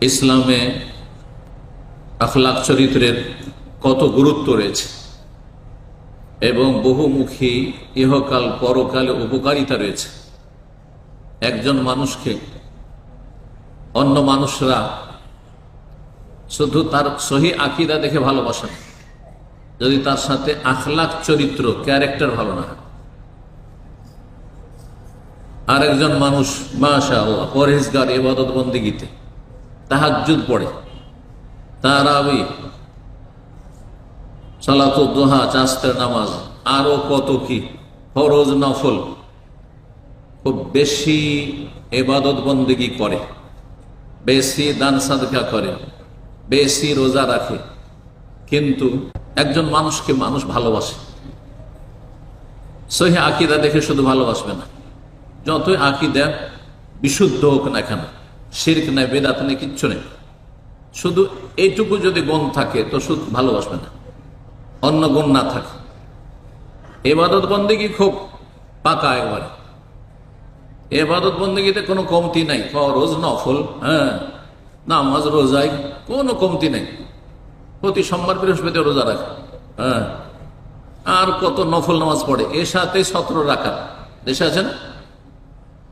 ইসলামে আখলাক চরিত্রের কত গুরুত্ব রয়েছে এবং বহুমুখী ইহকাল পরকালে উপকারিতা রয়েছে। একজন মানুষকে অন্য মানুষরা শুধু তার সহি আকীদা দেখে ভালোবাসে না, যদি তার সাথে আখলাক চরিত্র ক্যারেক্টার ভালো না হয়। আর একজন মানুষ মাশাআল্লাহ পরহেজগার, ইবাদত বন্দেগীতে তাহাজ্জুদ পড়ে, তারাবি, সালাতুদ দুহা, চাস্তের নামাজ, আরো কত কি ফরজ নফল খুব বেশি ইবাদত বন্দেগী করে, বেশি দান সাদকা করে, বেশি রোজা রাখে, কিন্তু একজন মানুষকে মানুষ ভালোবাসে, সহি আকীদা দেখে শুধু ভালোবাসবে না, যতই আকীদা বিশুদ্ধ হোক না কেন, শিরক নাই, বেদাত নেই, কিচ্ছু নেই, শুধু এইটুকু যদি গুণ থাকে তো শুধু ভালোবাসবে না, অন্য গুণ না থাকে। ইবাদত বন্দেগী খুব পাকা, একবারে ইবাদত বন্দেগীতে কোনো কমতি নাই, ফরজ নফল, নামাজ রোজায় কোনো কমতি নেই, প্রতি সোমবার বৃহস্পতি রোজা রাখে, আর কত নফল নামাজ পড়ে, এর সাথে 17 রাকাত দেশে আছে না।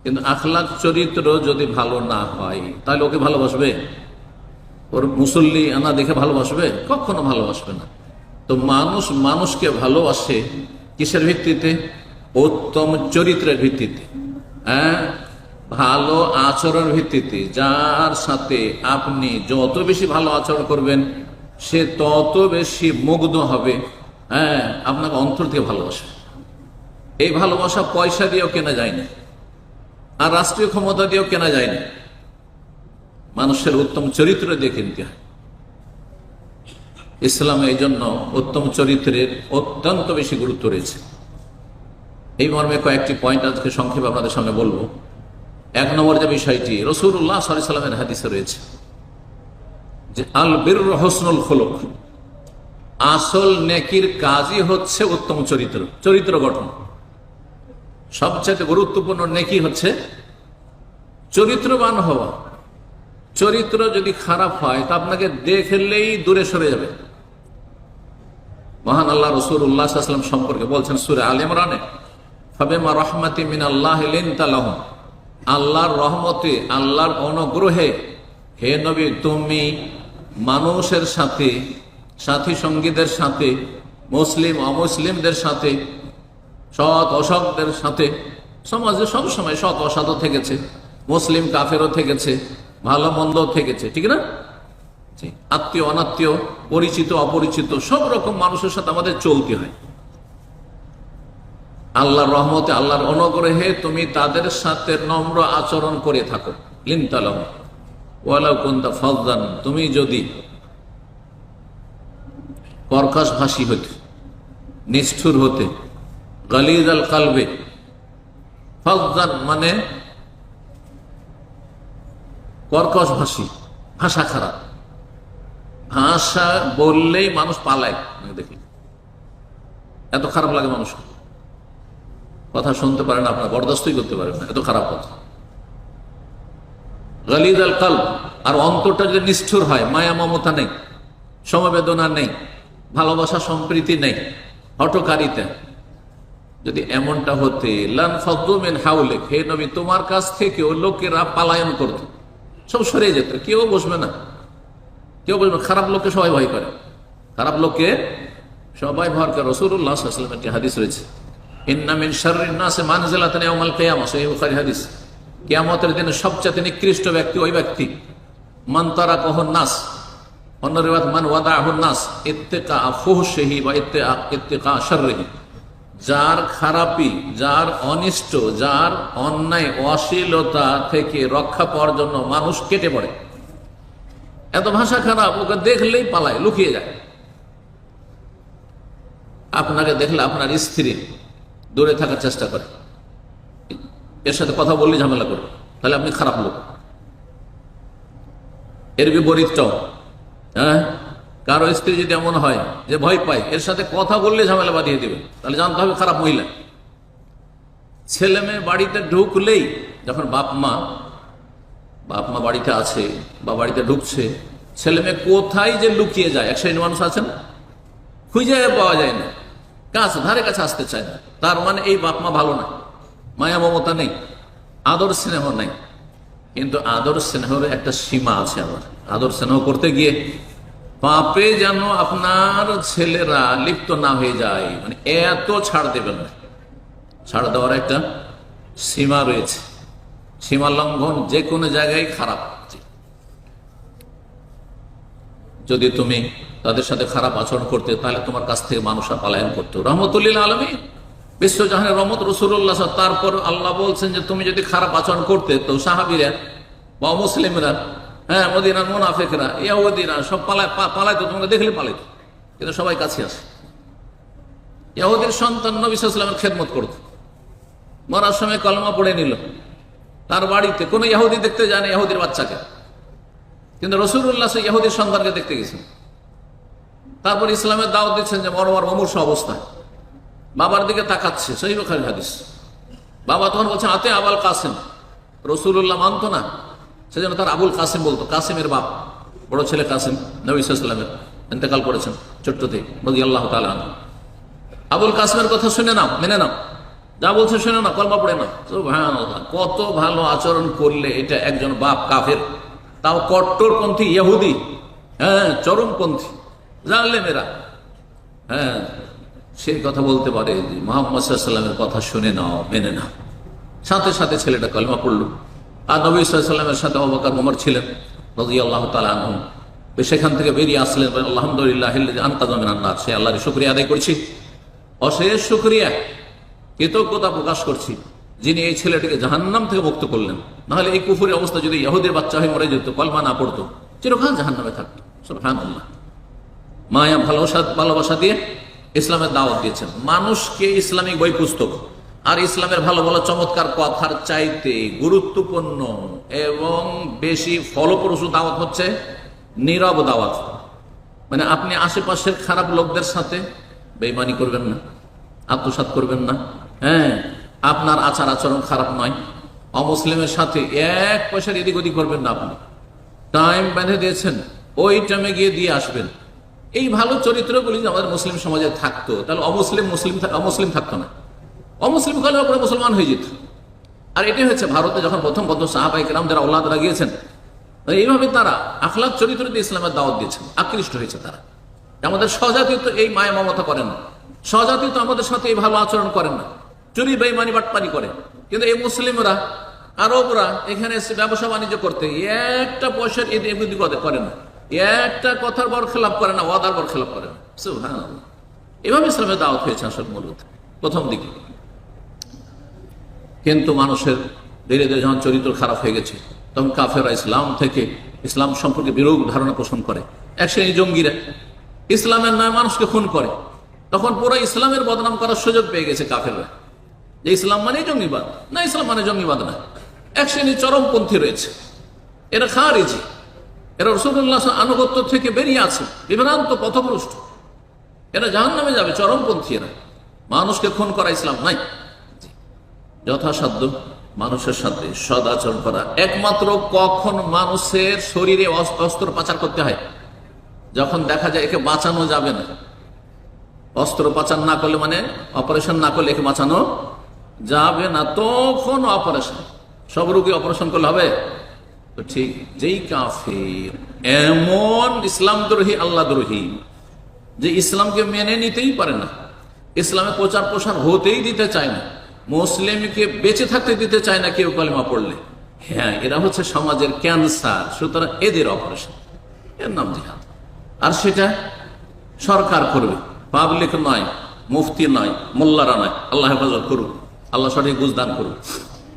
কিন্তু আখলাক চরিত্র যদি ভালো না হয় তাহলে ওকে ভালোবাসবে? ওর মুসল্লি আনা দেখে ভালোবাসবে? কখনো ভালোবাসবে না। তো মানুষ মানুষকে ভালোবাসে কিসের ভিত্তিতে? উত্তম চরিত্রের ভিত্তিতে, ভালো আচরণের ভিত্তিতে। যার সাথে আপনি যত বেশি ভালো আচরণ করবেন সে তত বেশি মুগ্ধ হবে, আপনাকে অন্তর থেকে ভালোবাসবে। এই ভালোবাসা পয়সা দিয়েও কেনা যায় না, আর রাষ্ট্রীয় ক্ষমতা দিয়েও কেনা যায় না, মানুষের উত্তম চরিত্র দিয়ে কিনতে হয়। ইসলামে এই জন্য উত্তম চরিত্রের অত্যন্ত বেশি গুরুত্ব রয়েছে। এই মর্মে কয়েকটি পয়েন্ট আজকে সংক্ষেপে আপনাদের সামনে বলবো। 1 নম্বর যে বিষয়টি রাসূলুল্লাহ সাল্লাল্লাহু আলাইহি ওয়াসাল্লামের হাদিসে রয়েছে যে আল বিররু হুসনুল খুলুক, আসল নেকির কাজই হচ্ছে উত্তম চরিত্র, চরিত্র গঠন। সবচেয়ে গুরুত্বপূর্ণ নেকি হচ্ছে চরিত্রবান হওয়া। চরিত্র যদি খারাপ হয় তা আপনাকে দেখলেই দূরে সরে যাবে। মহান আল্লাহ রাসূলুল্লাহ সাল্লাল্লাহু আলাইহি ওয়াসাল্লাম সম্পর্কে বলছেন সূরা আলে ইমরানে, ফাবিমা রাহমাতিন মিনাল্লাহি লিনতা লাহুম, আল্লাহর রহমতে, আল্লাহর অনুগ্রহে হে নবী তুমি মানুষের সাথে, সাথী সঙ্গীদের সাথে, মুসলিম অমুসলিমদের সাথে, সৎ অসৎদের সাথে, সমাজে সবসময় সৎ অসৎও থেকেছে, মুসলিম কাফেরও থেকেছে, ভালো মন্দ থেকেছে, ঠিক না? আত্মীয় অনাত্মীয়, পরিচিত অপরিচিত, সব রকম মানুষের সাথে আমাদের চলতে হয়। আল্লাহর রহমতে, আল্লাহর অনুগ্রহে তুমি তাদের সাথে নম্র আচরণ করে থাকো। লিনতালাম ওয়ালাউ কুনতা ফাযযান, তুমি যদি কর্কশ ভাষী হতে, নিষ্ঠুর হতে, গালিজ আল কালবে, ফাযযান মানে কর্কশ ভাষী, ভাষা খারাপ, ভাষা বললেই মানুষ পালায়, দেখি এত খারাপ লাগে, মানুষ কথা শুনতে পারে না, আপনার বরদাস্তই করতে পারে না, এত খারাপ কথা। গালিজ আল কালব, আর অন্তরটা যদি নিষ্ঠুর হয়, মায়া মমতা নেই, সমবেদনা নেই, ভালোবাসা সম্প্রীতি নেই, হঠকারিতা, যদি এমনটা হতে লান ফাদ্দু মিন হাওলিক, হে নবী তোমার কাছ থেকে ও লোকেরা পালায়ন করত, সব সরে যেত, কেউ বসবে না, কেউ বসবে না। খারাপ লোককে সবাই ভয় করে, খারাপ লোককে সবাই ভয় করে। রাসূলুল্লাহ সাল্লাল্লাহু আলাইহি ওয়াসাল্লামের একটি হাদিস রয়েছে, ইন্না মিন শাররিন নাসি মানজিলাতান ইয়াউমাল কিয়ামা, সহিহ বুখারী হাদিস, কিয়ামতের দিনে সবচেয়ে নিকৃষ্ট ব্যক্তি ওই ব্যক্তি, মান তারাকাহুন নাস, অন্য রিওয়ায়াত মান ওয়াদাহুন নাস ইত্তিকা ফুহশিহি ওয়া ইত্তিকা শাররিহি, যার খারাপি, যার অনিষ্ট, যার অন্যায় অশ্লীলতা থেকে রক্ষা পাওয়ার জন্য মানুষ কেটে পড়ে। এত ভাষা খারাপ, ওকে দেখলেই পালায়, লুকিয়ে যায়। আপনাকে দেখলে আপনার স্ত্রী দূরে থাকার চেষ্টা করে, এর সাথে কথা বললে ঝামেলা করে, তাহলে আপনি খারাপ লোক। এর বিপরীতটাও, কারো স্ত্রী যদি এমন হয় যে ভয় পায়, এর সাথে কথা বললে ঝামেলা বাঁধিয়ে দেবে, তাহলে জানতে হবে খারাপ মহিলা। ছেলে মেয়ে বাড়িতে ঢুকলেই, যখন বাপ মা বাপ মা বাড়িতে আছে বা বাড়িতে ঢুকছে, ছেলে মেয়ে কোথায় যে লুকিয়ে যায়, এক শ্রেণীর মানুষ আছেন খুঁজে পাওয়া যায় না, কাছে ধারে কাছে আসতে চায় না। তার মানে এই বাপ মা ভালো না, মায়া মমতা নেই, আদর স্নেহ নেই। কিন্তু আদর স্নেহের একটা সীমা আছে। আবার আদর স্নেহ করতে গিয়ে পাপে যেন আপনার ছেলেরা লিপ্ত না হয়ে যায়, মানে এত ছাড় দেবেন না। ছাড় দেওয়ার একটা সীমা রয়েছে, সীমা লঙ্ঘন যে কোনো জায়গায় খারাপ। যদি তুমি তাদের সাথে খারাপ আচরণ করতে, তাহলে তোমার কাছ থেকে মানুষরা পলায়ন করতো। রহমতুল্লিল আলমী, বিশ্বজাহানের রহমত রাসূলুল্লাহ, তারপর আল্লাহ বলছেন যে তুমি যদি খারাপ আচরণ করতে, তো সাহাবীরা বা মুসলিমরা, হ্যাঁ, মদিনার মুনাফিকরা, ইহুদিরা সব পালাইতো, তোমাকে দেখলে পালাইতো, কিন্তু সবাই কাছে আসে। ইহুদির সন্তান নবী সাল্লাল্লাহু আলাইহি ওয়াসাল্লামের খেদমত করত, মরার সময় কলমা পড়ে নিল। তার বাড়িতে কোনো ইহুদি দেখতে যায় না ইহুদির বাচ্চাকে, কিন্তু রাসূলুল্লাহ সেই ইহুদির সন্তানকে দেখতে গেছেন। তারপর ইসলামের দাওয়াত দিচ্ছেন যে মরমার মুমূর্ষু অবস্থায় বাবার দিকে তাকাচ্ছে, সহিহ বুখারীর হাদিস। বাবা তখন বলছে আতে আবুল কাসিম। রাসূলুল্লাহ মানত না, সেজন্য তার আবুল কাসিম বলতো। কাসিমের বাপ, বড় ছেলে কাসিম নবী সাল্লাল্লাহু আলাইহি ওয়াসাল্লামের, ইন্তেকাল করেছেন ছোট্টতে, রাদিয়াল্লাহু তাআলা আনহু। আবুল কাসিমের কথা শুনে নাও, মেনে নাও, যা বলছে শুনে নাও, কলমা পড়ে নাও। সুবহানাল্লাহ, কত ভালো আচরণ করলে এটা একজন বাপ কাফের, তাও কট্টরপন্থী ইহুদি, হ্যাঁ, চরমপন্থী জালেমেরা, হ্যাঁ, সেই কথা বলতে পারে যে মুহাম্মদ সাল্লাল্লাহু আলাইহি ওয়াসাল্লামের কথা শুনে নাও, মেনে নাও। সাথে সাথে ছেলেটা কলমা পড়লো। আর নবী সাল্লাল্লাহু আলাইহি ওয়াসাল্লামের সাথে আবু বকর ওমর ছিলেন রাদিয়াল্লাহু তাআলা আনহুম। সেখান থেকে বেরিয়ে আসলেন, আলহামদুলিল্লাহ আনকাযা মিনান নার, সে আল্লাহর শুকরিয়া আদায় করছি, অশেষ শুকরিয়া, কৃতজ্ঞতা প্রকাশ করছি, যিনি এই ছেলেটিকে জাহান্নাম থেকে মুক্ত করলেন। নাহলে এই কুফুরের অবস্থা যদি ইহুদির বাচ্চা হয়ে মরে যেত, কলমা না পড়তো, চিরকাল জাহান্নামে থাকতো। সুবহানাল্লাহ। মায়া ভালোবাসা দিয়ে ইসলামের দাওয়াত দিয়েছেন মানুষকে। ইসলামিক বই পুস্তক আর ইসলামের ভালো ভালো চমৎকার কথার চাইতে গুরুত্বপূর্ণ এবং বেশি ফলপ্রসূ দাওয়াত হচ্ছে নীরব দাওয়াত। মানে আপনি আশেপাশের খারাপ লোকদের সাথে বেঈমানি করবেন না, আত্মসাৎ করবেন না, হ্যাঁ, আপনার আচার আচরণ খারাপ নয়, অমুসলিমের সাথে এক পয়সার এদিক ওদিক করবেন না। আপনি টাইম বেঁধে দিয়েছেন, ওই টাইমে গিয়ে দিয়ে আসবেন। এই ভালো চরিত্রগুলি আমাদের মুসলিম সমাজে থাকতো, তাহলে অমুসলিম থাকতো না। অমুসলিম হলে ওপরে মুসলমান হয়ে যেত। আর এটাই হচ্ছে ভারতে যখন প্রথম সাহাবায়ে কেরাম যারা আওলাদরা গিয়েছেন, এইভাবে তারা আখলাক চরিত্র দিয়ে ইসলামের দাওয়াত দিয়েছেন, আকৃষ্ট হয়েছে তারা। আমাদের স্বজাতীয় তো এই মায়া মমতা করেন না, স্বজাতীয় তো আমাদের সাথে এই ভালো আচরণ করেন না, চুরি বেঈমানি বাটপারি করে। কিন্তু এই মুসলিমরা, আরবরা এখানে এসে ব্যবসা বাণিজ্য করতে একটা পয়সার এদিক করে না, একটা কথার বরখেলাপ করে না, ওয়াদার বরখেলাপ করে না। সুবহানাল্লাহ। এভাবে ইসলামের দাওয়াত হয়েছে আসল মূলত প্রথম দিকে। কিন্তু মানুষের ধীরে ধীরে যখন চরিত্র খারাপ হয়ে গেছে, তখন কাফেররা ইসলাম সম্পর্কে বিরূপ ধারণা পোষণ করে। এক শ্রেণী জঙ্গিরা ইসলামের নামে মানুষকে খুন করে, তখন পুরো ইসলামের বদনাম করার সুযোগ পেয়ে গেছে কাফেররা, যে ইসলাম মানে জঙ্গিবাদ না, ইসলাম মানে জঙ্গিবাদ না। এক শ্রেণী চরমপন্থী রয়েছে, এরা খারিজি, এরা রাসূলুল্লাহ আনুগত্য থেকে বেরিয়ে আছে, বিভ্রান্ত পথভ্রষ্ট, এরা জাহান্নামে যাবে। চরমপন্থী এরা, মানুষকে খুন করা ইসলাম নাই। যথাসাধ্য মানুষের সাথে সদাচরণ করা। একমাত্র কখন মানুষের শরীরে অস্ত্র পাচার করতে হয়, যখন দেখা যায় একে বাঁচানো যাবে না। অস্ত্র পাচার না করলে, মানে অপারেশন না করলে একে বাঁচানো যাবে না, তখন অপারেশন। সব রোগী অপারেশন করলে হবে? তো ঠিক যেই কাফের এমন ইসলাম দ্রোহী, আল্লাহ দ্রোহী, যে ইসলামকে মেনে নিতেই পারে না, ইসলামে প্রচার প্রসার হতেই দিতে চায় না, মুসলিমকে বেঁচে থাকতে দিতে চায় না কেউ কলেমা পড়লে, হ্যাঁ, এরা হচ্ছে সমাজের ক্যান্সার। সুতরাং এদের অপারেশন, এর নাম জিহাদ। আর সেটা সরকার করবে, পাবলিক নয়, মুফতি নয়, মোল্লারা নয়। আল্লাহ হেফাজত করুক, আল্লাহ সঠিক বুঝদান করুক।